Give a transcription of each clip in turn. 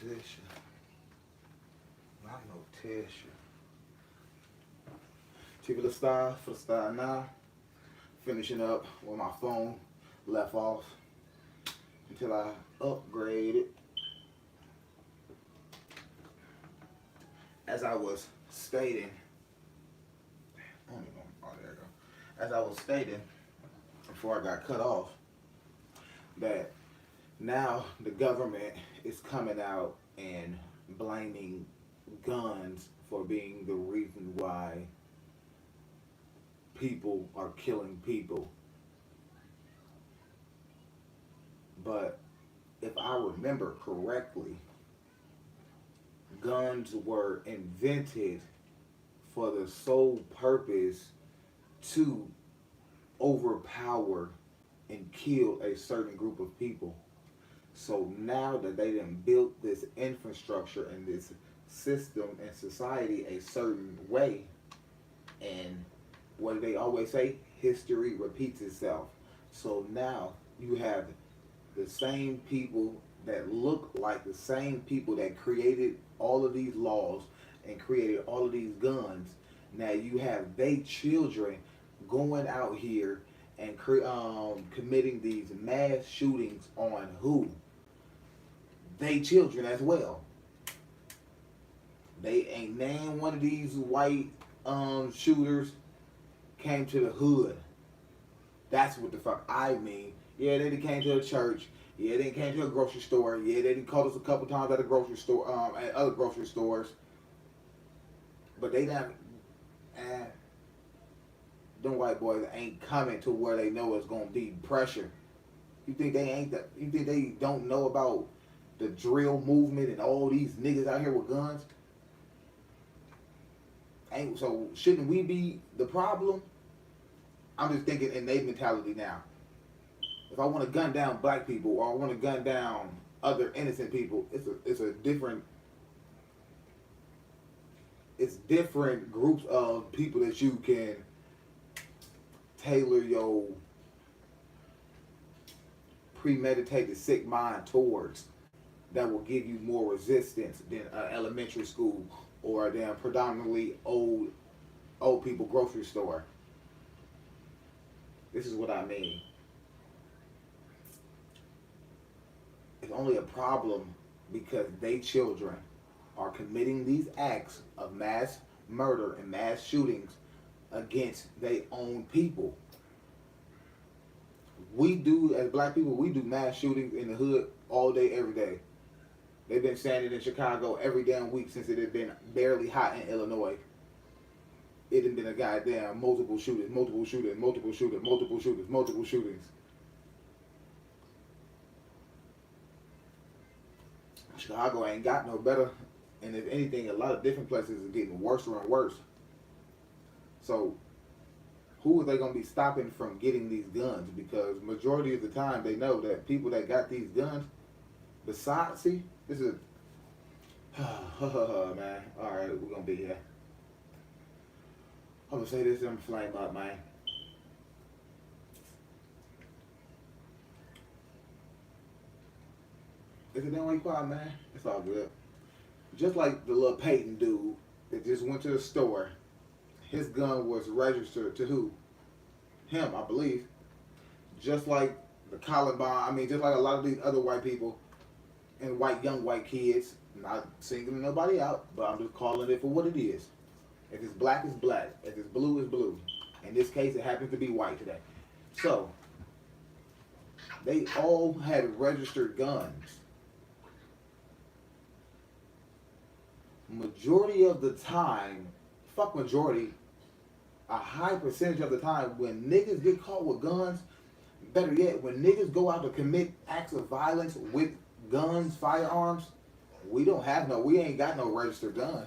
tissue. Not no tissue. Tip of the style for the style now. Finishing up where my phone left off until I upgrade it. As I was stating, I don't even know, oh there we go. As I was stating before I got cut off, that now the government is coming out and blaming guns for being the reason why people are killing people. But if I remember correctly, guns were invented for the sole purpose to overpower and kill a certain group of people. So now that they done built this infrastructure and this system and society a certain way, and what do they always say? History repeats itself. So now you have the same people that look like the same people that created all of these laws and created all of these guns. Now you have they children going out here and committing these mass shootings on who? They children as well. They ain't named one of these white shooters came to the hood. That's what the fuck I mean. Yeah, they came to a church. Yeah, they came to a grocery store. Yeah, they called us a couple times at a grocery store, at other grocery stores. But they not, them white boys ain't coming to where they know it's gonna be pressure. You think they ain't that? You think they don't know about the drill movement and all these niggas out here with guns? Ain't so? Shouldn't we be the problem? I'm just thinking in their mentality now. If I want to gun down black people or I want to gun down other innocent people, it's different groups of people that you can tailor your premeditated sick mind towards that will give you more resistance than elementary school or than predominantly old people grocery store. This is what I mean. It's only a problem because they children are committing these acts of mass murder and mass shootings against their own people. We do, as black people, we do mass shootings in the hood all day, every day. They've been saying it in Chicago every damn week since it had been barely hot in Illinois. It had been a goddamn multiple shootings, multiple shootings, multiple shootings, multiple shootings, multiple shootings. Chicago ain't got no better, and if anything, a lot of different places are getting worse and worse. So, who are they gonna be stopping from getting these guns? Because majority of the time, they know that people that got these guns, besides, see, this is, man. All right, we're gonna be here. I'm gonna say this and I'm gonna flame up, man. Is it damn way quiet, man? It's all good. Just like the little Peyton dude that just went to the store, his gun was registered to who? Him, I believe. Just like the Columbine, just like a lot of these other white people and young white kids, not singling nobody out, but I'm just calling it for what it is. If it's black, it's black. If it's blue, it's blue. In this case, it happens to be white today. So, they all had registered guns. Majority of the time, fuck majority, a high percentage of the time when niggas get caught with guns, better yet, when niggas go out to commit acts of violence with guns, firearms, we ain't got no registered gun.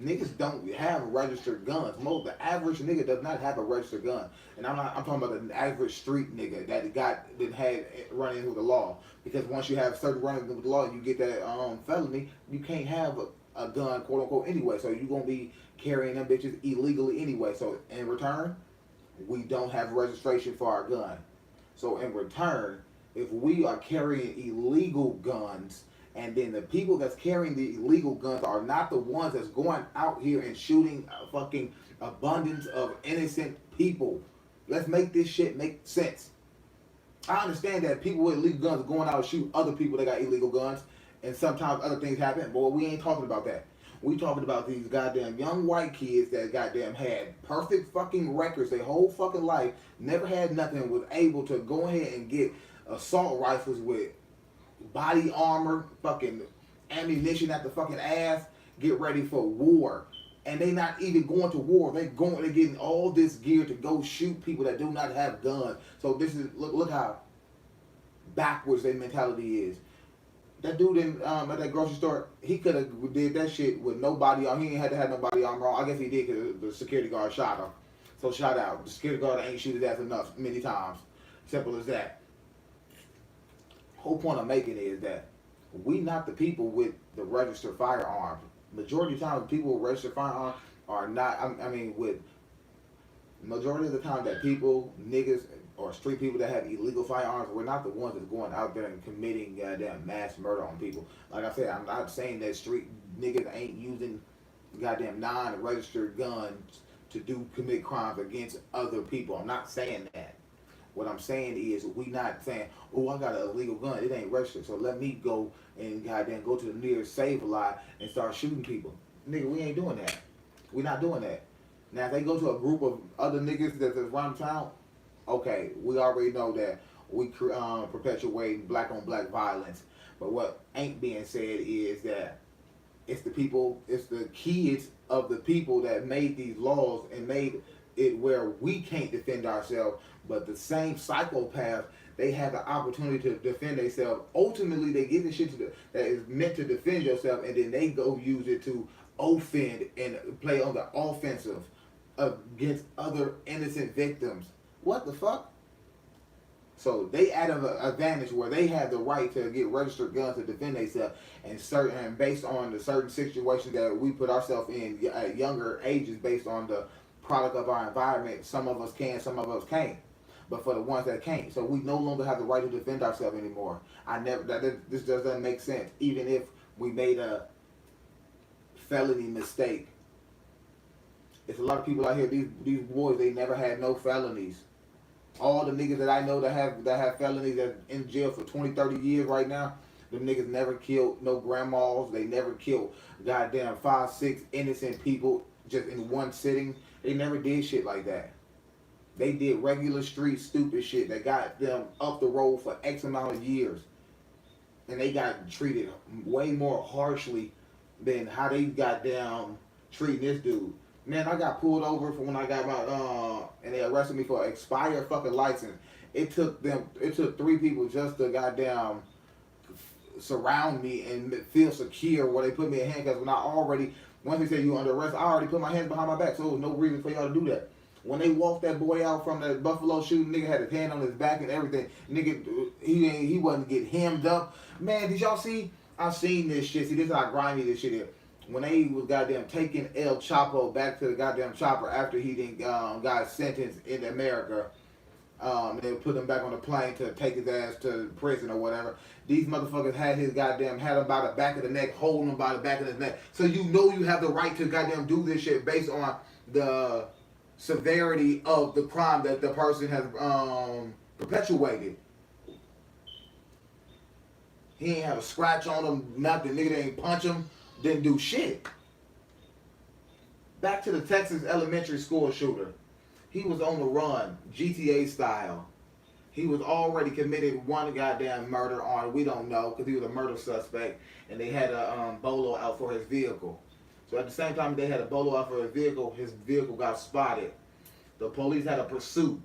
Niggas don't have registered guns. The average nigga does not have a registered gun. And I'm talking about an average street nigga that had run into the law. Because once you have certain running into the law, you get that felony, you can't have a gun, quote unquote, anyway. So you're gonna be carrying them bitches illegally anyway. So in return, we don't have registration for our gun. So in return, if we are carrying illegal guns And then the people that's carrying the illegal guns are not the ones that's going out here and shooting a fucking abundance of innocent people. Let's make this shit make sense. I understand that people with illegal guns are going out and shoot other people that got illegal guns, and sometimes other things happen, but we ain't talking about that. We talking about these goddamn young white kids that goddamn had perfect fucking records their whole fucking life, never had nothing, was able to go ahead and get assault rifles with body armor, fucking ammunition at the fucking ass, get ready for war. And they not even going to war. They're getting all this gear to go shoot people that do not have guns. So this is look how backwards their mentality is. That dude in at that grocery store, he could have did that shit with no body armor. He ain't had to have no body armor on. I guess he did because the security guard shot him. So shout out. The security guard ain't shoot his ass enough many times. Simple as that. Whole point I'm making is that we not the people with the registered firearms. Majority of the time, people with registered firearms are not. I mean, with majority of the time that people, niggas, or street people that have illegal firearms, we're not the ones that's going out there and committing goddamn mass murder on people. Like I said, I'm not saying that street niggas ain't using goddamn non-registered guns to commit crimes against other people. I'm not saying that. What I'm saying is we not saying, oh, I got an illegal gun. It ain't registered, so let me go and goddamn go to the nearest Save-A-Lot and start shooting people. Nigga, we ain't doing that. We not doing that. Now, if they go to a group of other niggas that's around town, okay, we already know that we perpetuate black on black violence. But what ain't being said is that it's the people, it's the kids of the people that made these laws and made it where we can't defend ourselves, but the same psychopaths, they have the opportunity to defend themselves. Ultimately, they give the shit that is meant to defend yourself, and then they go use it to offend and play on the offensive against other innocent victims. What the fuck? So they add an advantage where they have the right to get registered guns to defend themselves, and based on the certain situations that we put ourselves in at younger ages, based on the product of our environment, some of us can, some of us can't. But for the ones that can't, so we no longer have the right to defend ourselves anymore. This doesn't make sense. Even if we made a felony mistake, it's a lot of people out here. These boys, they never had no felonies. All the niggas that I know that have felonies that in jail for 20, 30 years right now, them niggas never killed no grandmas. They never killed goddamn 5, 6 innocent people just in one sitting. They never did shit like that. They did regular street stupid shit that got them up the road for X amount of years. And they got treated way more harshly than how they got down treating this dude. Man, I got pulled over for when I got my and they arrested me for expired fucking license. It took 3 people just to goddamn surround me and feel secure where they put me in handcuffs when once they said you under arrest, I already put my hands behind my back, so there was no reason for y'all to do that. When they walked that boy out from that Buffalo shooting, nigga had his hand on his back and everything. Nigga, he wasn't get hemmed up. Man, did y'all see? I seen this shit. See, this is how grimy this shit is. When they was goddamn taking El Chapo back to the goddamn chopper after he didn't got sentenced in America, they put him back on the plane to take his ass to prison or whatever. These motherfuckers had him by the back of the neck, holding him by the back of his neck. So you know you have the right to goddamn do this shit based on the severity of the crime that the person has perpetuated. He ain't have a scratch on him, nothing. Nigga didn't punch him, didn't do shit. Back to the Texas elementary school shooter. He was on the run, GTA style. He was already committed one goddamn murder on, we don't know, because he was a murder suspect, and they had a bolo out for his vehicle. So at the same time they had a bolo out for his vehicle got spotted. The police had a pursuit.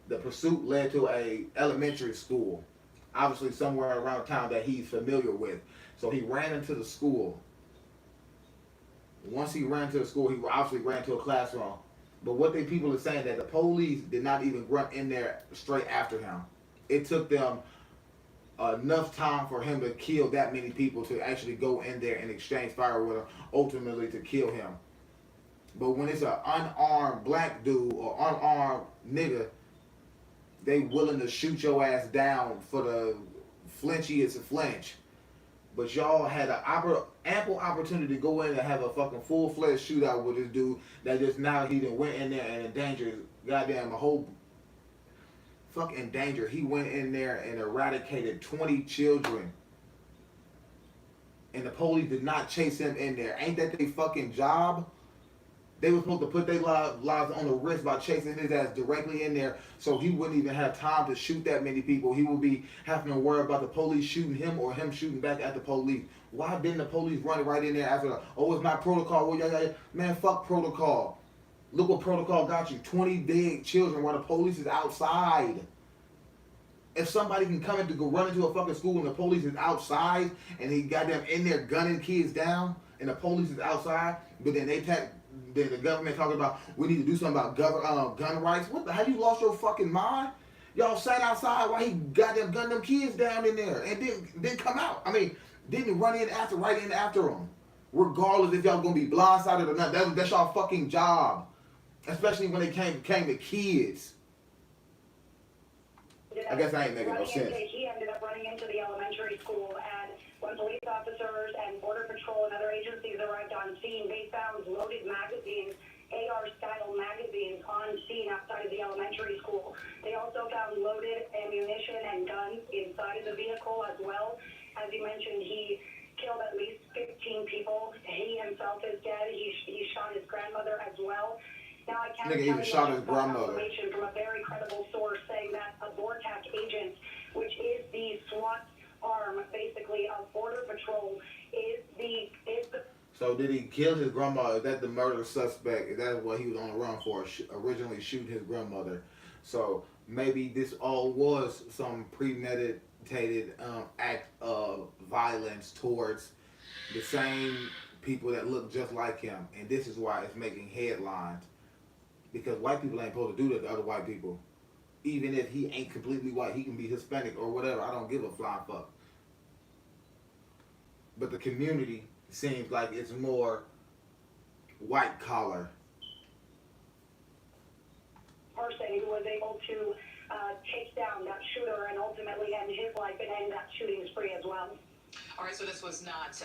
The pursuit led to a elementary school, obviously somewhere around town that he's familiar with. So he ran into the school. Once he ran to the school, he obviously ran to a classroom. But what they people are saying that the police did not even run in there straight after him. It took them enough time for him to kill that many people to actually go in there and exchange fire with him, ultimately to kill him. But when it's an unarmed black dude or unarmed nigga, they willing to shoot your ass down for the flinchiest of flinch. But y'all had an ample opportunity to go in and have a fucking full-fledged shootout with this dude that just now he done went in there and endangered goddamn a whole fucking danger. He went in there and eradicated 20 children. And the police did not chase him in there. Ain't that their fucking job? They were supposed to put their lives on the risk by chasing his ass directly in there so he wouldn't even have time to shoot that many people. He would be having to worry about the police shooting him or him shooting back at the police. Why didn't the police run right in there after, oh, it's not protocol? Well, yeah. Man, fuck protocol. Look what protocol got you. 20 dead children while the police is outside. If somebody can come in to go run into a fucking school and the police is outside and he got them in there gunning kids down and the police is outside, but then then the government talking about we need to do something about gun rights. What the hell? You lost your fucking mind? Y'all sat outside while he got them gunned them kids down in there and didn't come out. I mean, didn't run in right in after them. Regardless if y'all gonna be blindsided or not, that's y'all fucking job. Especially when it came to kids. I guess I ain't making no sense. He ended up running into the elementary school, and when police officers and Border Patrol and other agencies arrived on scene, they found loaded magazines, AR-style magazines on scene outside of the elementary school. They also found loaded ammunition and guns inside of the vehicle as well. As you mentioned, he killed at least 15 people. He himself is dead. He shot his grandmother as well. Now, I can't nigga even shot his grandmother. Information from a very credible source saying that a BORTAC agent, which is the SWAT arm, basically, of Border Patrol, is the. So did he kill his grandmother? Is that the murder suspect? Is that what he was on the run for? Originally shooting his grandmother. So maybe this all was some premeditated act of violence towards the same people that look just like him, and this is why it's making headlines. Because white people ain't supposed to do that to other white people. Even if he ain't completely white, he can be Hispanic or whatever. I don't give a flying fuck. But the community seems like it's more white collar. Person who was able to take down that shooter and ultimately end his life and end that shooting spree as well. All right, so this was not,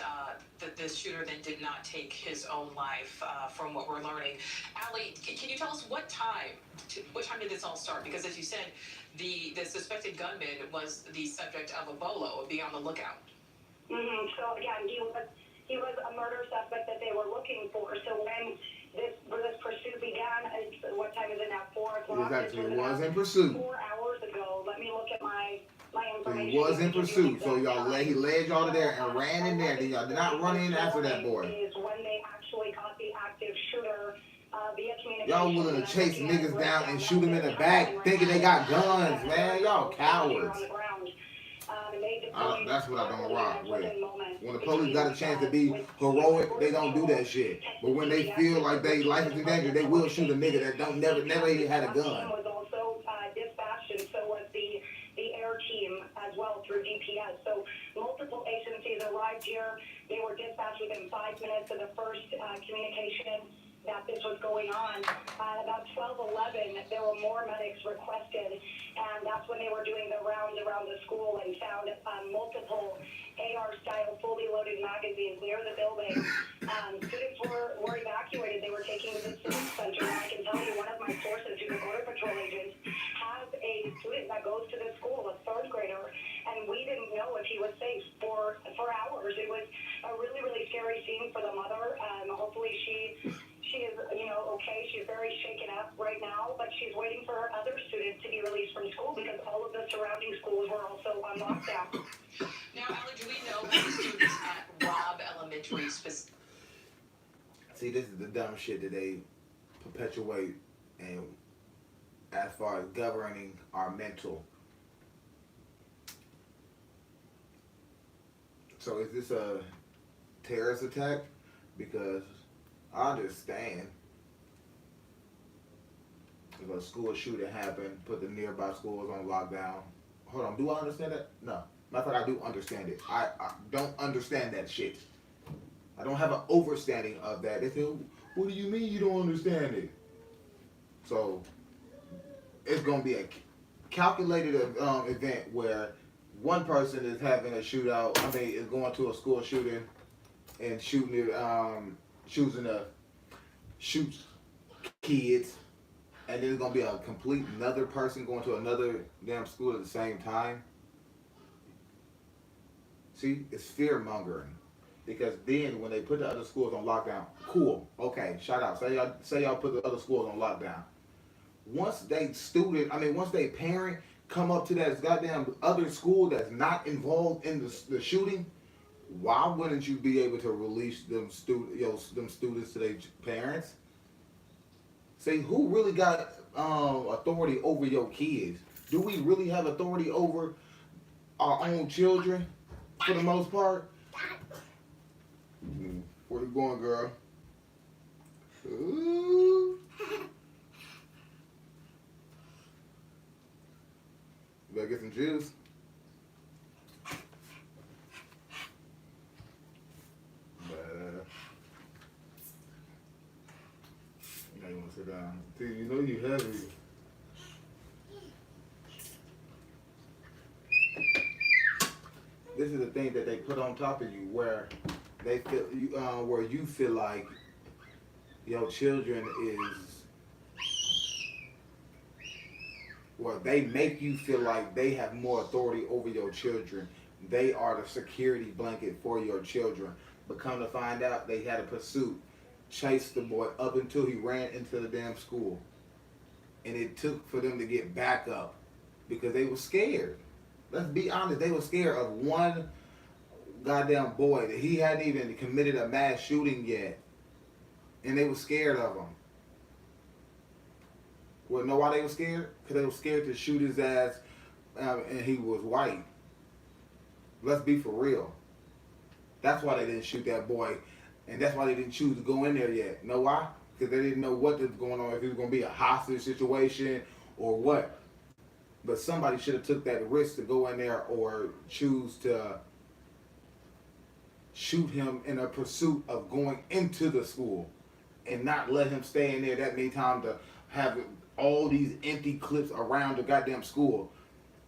this shooter then did not take his own life, from what we're learning. Allie, can you tell us what time did this all start? Because as you said, the suspected gunman was the subject of a bolo, be on the lookout. Mm-hmm. So again, he was a murder suspect that they were looking for. So when this pursuit began, what time is it now? 4 o'clock? Exactly, it was in pursuit. 4 hours ago. Let me look at my information. He was in pursuit, so he led y'all to there and ran in there. Y'all did not run in after that boy. Is when they actually caught the active shooter via communication. Y'all willing to chase niggas down and shoot them in the back, thinking they got guns, man. Y'all cowards. That's what I don't rock with. When the police got a chance to be heroic, they don't do that shit. But when they feel like their life is in danger, they will shoot a nigga that never even had a gun. Was also dispatched, and so was the air team as well through DPS. So multiple agencies arrived here. They were dispatched within 5 minutes of the first communication that this was going on. About 12:11, there were more medics requested, and that's when they were doing the rounds around the school and found multiple AR-style fully loaded magazines near the building. Students were evacuated. They were taken to the civic center. And I can tell you, one of my sources, who's a Border Patrol agent, has a student that goes to the school, a third grader, and we didn't know if he was safe for hours. It was a really, really scary scene for the mother. Hopefully she is, okay. She's very shaken up right now, but she's waiting for her other students to be released from school because all of the surrounding schools were also on lockdown. Now, Allie, do we know how the students at Robb Elementary specifically? See, this is the dumb shit that they perpetuate, and as far as governing our mental. So is this a terrorist attack? Because I understand if a school shooting happened, put the nearby schools on lockdown. Hold on, do I understand that? No. Matter of fact, I do understand it. I don't understand that shit. I don't have an overstanding of that. They say, what do you mean you don't understand it? So it's going to be a calculated event where one person is having a shootout. I mean, is going to a school shooting and shooting it, choosing to shoot kids, and then there's gonna be a complete another person going to another damn school at the same time. See, it's fear mongering. Because then when they put the other schools on lockdown, cool, okay, shout out. Say y'all put the other schools on lockdown. Once once they parent come up to that goddamn other school that's not involved in the shooting, why wouldn't you be able to release them students to their parents? See, who really got authority over your kids? Do we really have authority over our own children for the most part? Where you going, girl? Ooh. You better get some juice. Now you want to sit down. Dude, you know you heavy. This is the thing that they put on top of you, where they feel where you feel like your children is, where they make you feel like they have more authority over your children. They are the security blanket for your children. But come to find out, they had a pursuit, chased the boy up until he ran into the damn school, and it took for them to get back up because they were scared. Let's be honest, they were scared of one goddamn boy that he hadn't even committed a mass shooting yet, and they were scared of him. Well, know why they were scared? Because they were scared to shoot his ass, and he was white. Let's be for real. That's why they didn't shoot that boy, and that's why they didn't choose to go in there yet. Know why? Because they didn't know what was going on, if it was going to be a hostage situation or what. But somebody should have took that risk to go in there or choose to shoot him in a pursuit of going into the school and not let him stay in there that many times to have all these empty clips around the goddamn school.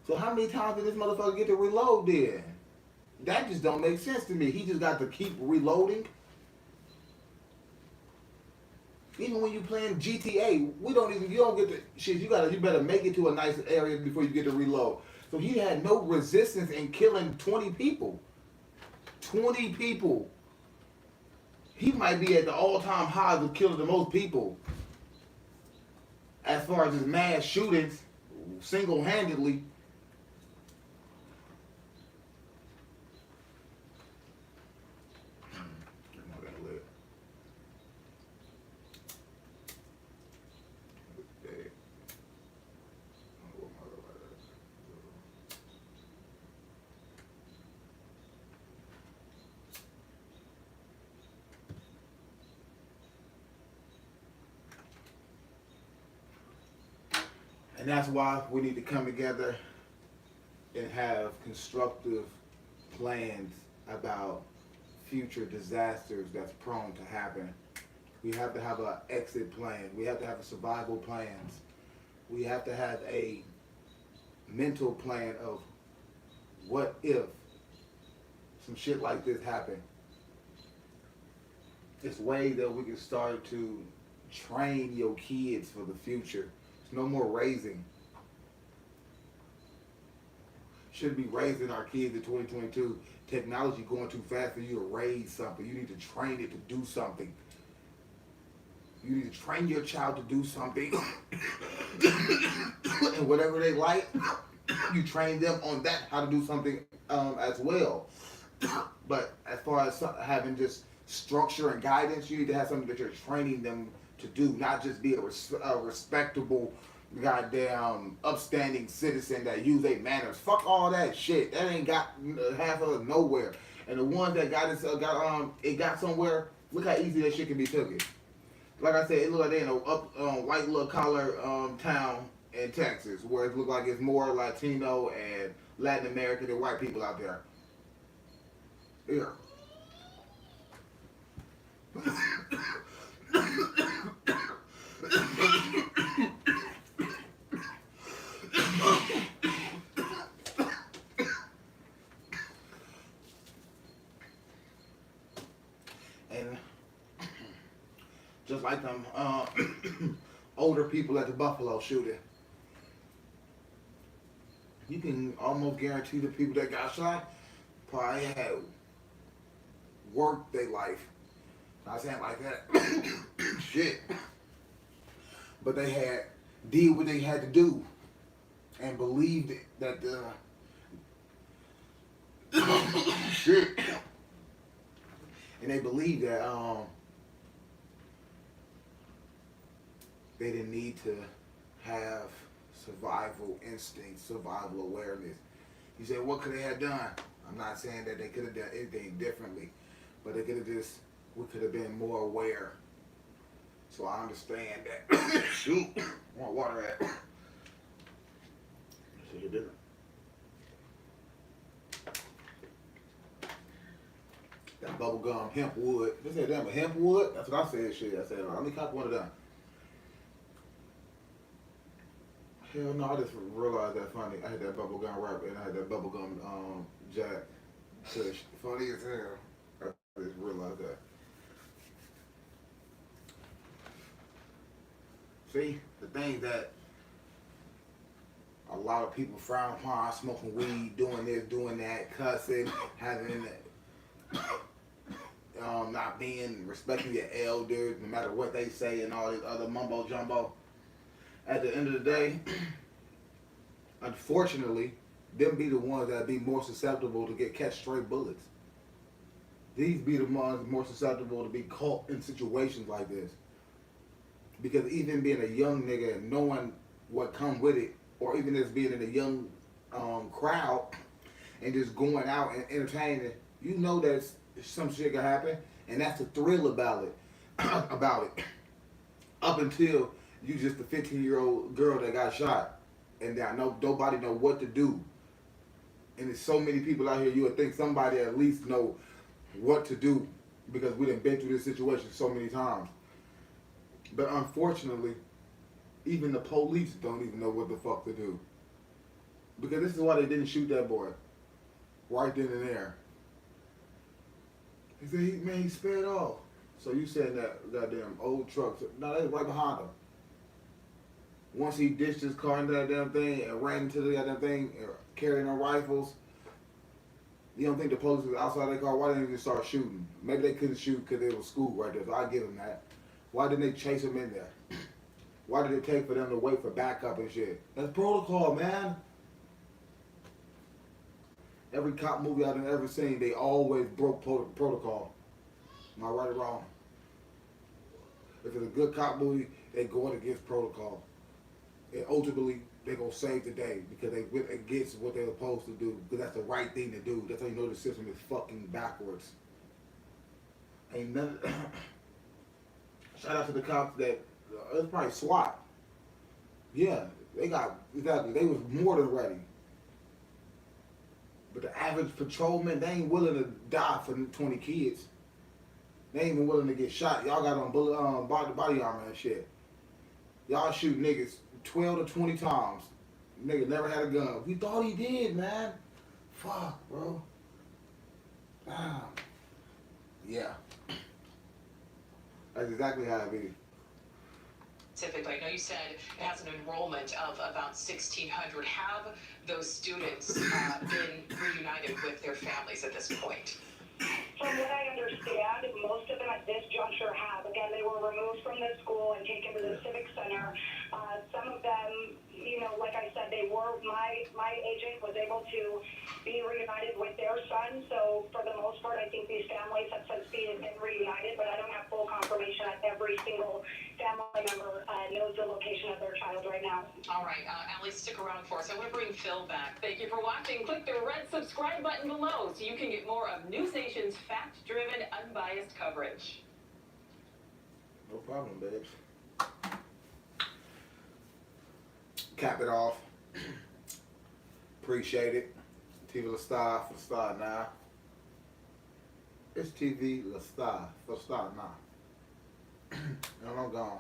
So how many times did this motherfucker get to reload then? That just don't make sense to me. He just got to keep reloading. Even when you playing GTA, you don't get to shit. You better make it to a nice area before you get to reload. So he had no resistance in killing 20 people. 20 people. He might be at the all-time high of killing the most people. As far as his mass shootings, single-handedly. And that's why we need to come together and have constructive plans about future disasters that's prone to happen. We have to have an exit plan. We have to have a survival plans. We have to have a mental plan of what if some shit like this happened. It's ways that we can start to train your kids for the future. No more raising. Shouldn't be raising our kids in 2022. Technology going too fast for you to raise something. You need to train it to do something. You need to train your child to do something. And whatever they like, you train them on that, how to do something as well. But as far as having just structure and guidance, you need to have something that you're training them to do, not just be a respectable, goddamn, upstanding citizen that use their manners. Fuck all that shit. That ain't got half of us nowhere. And the ones that got somewhere, look how easy that shit can be taken. Like I said, it look like they in a white little collar town in Texas, where it look like it's more Latino and Latin American than white people out there. Yeah. just like them older people at the Buffalo shooting. You can almost guarantee the people that got shot probably had worked their life. Not saying like that, shit. But they had did what they had to do and believed that the shit. And they believed that they didn't need to have survival instinct, survival awareness. You said, what could they have done? I'm not saying that they could have done anything differently, but they could have just, we could have been more aware. So I understand that. Shoot, I want water at. See you dinner. That bubblegum hemp wood. They said, damn, a hemp wood? That's what I said, shit. I said, let me cop one of them. Hell no, I just realized that funny. I had that bubblegum wrap and I had that bubblegum jack. Kush. Funny as hell. I just realized that. See, the thing that a lot of people frown upon, smoking weed, doing this, doing that, cussing, having not being, respecting your elders, no matter what they say and all this other mumbo jumbo. At the end of the day, unfortunately, them be the ones that be more susceptible to catch stray bullets. These be the ones more susceptible to be caught in situations like this. Because even being a young nigga and knowing what come with it, or even just being in a young crowd and just going out and entertaining, you know that some shit can happen, and that's the thrill about it. Up until you just a 15-year-old girl that got shot, and I know nobody know what to do. And there's so many people out here, you would think somebody at least know what to do because we done been through this situation so many times. But unfortunately, even the police don't even know what the fuck to do. Because this is why they didn't shoot that boy right then and there. He said, man, he sped off. So you said that goddamn old truck. No, that's right behind him. Once he ditched his car into that damn thing and ran into the goddamn thing, carrying their rifles, you don't think the police was outside their car? Why didn't they just start shooting? Maybe they couldn't shoot because there was school right there, so I give them that. Why didn't they chase him in there? Why did it take for them to wait for backup and shit? That's protocol, man. Every cop movie I've ever seen, they always broke protocol. Am I right or wrong? If it's a good cop movie, they going against protocol. And ultimately, they're going to save the day because they went against what they're supposed to do because that's the right thing to do. That's how you know the system is fucking backwards. Ain't nothing. Shout out to the cops that, it's probably SWAT. Yeah, they got, exactly, they was more than ready. But the average patrolman, they ain't willing to die for 20 kids. They ain't even willing to get shot. Y'all got on bullet, body armor and shit. Y'all shoot niggas 12 to 20 times. Nigga never had a gun. We thought he did, man. Fuck, bro. Damn. Yeah. That's exactly how it is. Typically, I know you said it has an enrollment of about 1,600. Have those students been reunited with their families at this point? From what I understand, most of them at this juncture have. Again, they were removed from the school and taken to the Civic Center. Some of them, you know, like I said, they were, my agent was able to be reunited with their son. So for the most part, I think these families have since been reunited, but I don't have full confirmation that every single family member knows the location of their child right now. All right, Allie, stick around for us. I want to bring Phil back. Thank you for watching. Click the red subscribe button below so you can get more of News Nation's fact-driven, unbiased coverage. No problem, babes. Cap it off. Appreciate it. TV La Star for Star now. It's TV La Star for Star now. And I'm gone.